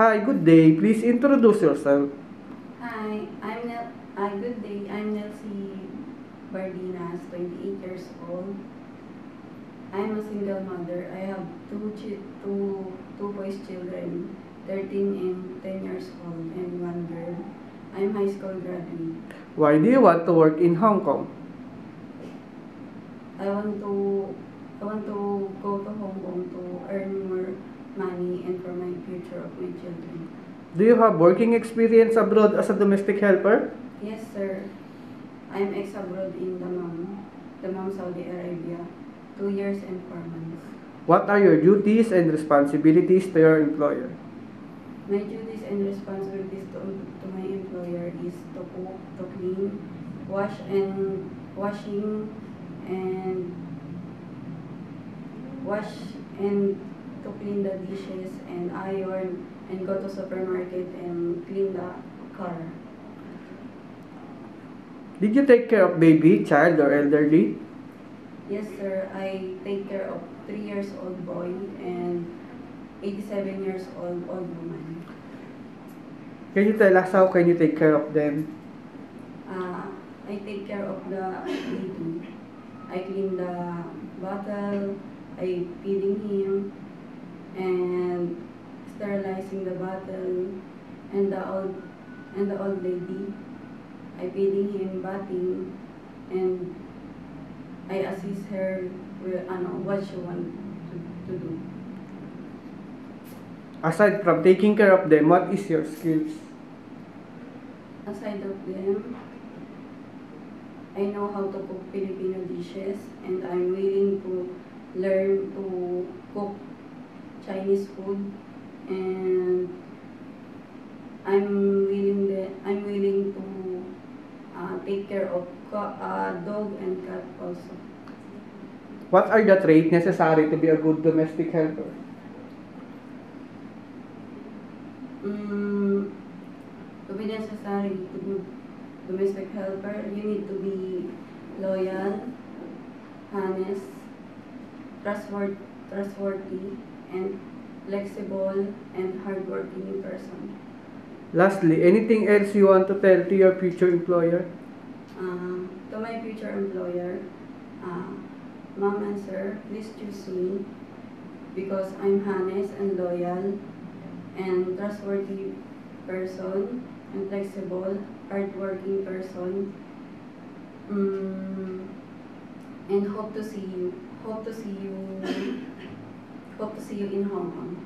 Hi, good day. Please introduce yourself. Hi, good day. I'm Nelsie Bardinas, 28 years old. I'm a single mother. I have two boys children, 13 and 10 years old, and one girl. I'm high school graduate. Why do you want to work in Hong Kong? I want to go to Hong Kong to earn more money and for my future of my children. Do you have working experience abroad as a domestic helper? Yes, sir. I'm ex-abroad in Dammam, Saudi Arabia, 2 years and 4 months. What are your duties and responsibilities to your employer? My duties and responsibilities to my employer is to cook, to clean, washing and wash and to clean the dishes and iron and go to supermarket and clean the car. Did you take care of baby, child, or elderly? Yes, sir. I take care of 3 years old boy and 87 years old woman. Can you tell us how can you take care of them? I take care of the baby. I clean the bottle, I feeding him, and sterilizing the bottle, and the old lady. I feeding him, bathing, and I assist her with what she want to do. Aside from taking care of them, what is your skills? Aside of them, I know how to cook Filipino dishes, and I'm willing to learn to cook Chinese food, and I'm willing to take care of dog and cat also. What are the traits necessary to be a good domestic helper? To be necessary to be domestic helper, you need to be loyal, honest, trustworthy, and flexible and hardworking person. Lastly, anything else you want to tell to your future employer? To my future employer, Ma'am and Sir, please choose me because I'm honest and loyal and trustworthy person and flexible, hardworking person. And hope to see you in Hong Kong.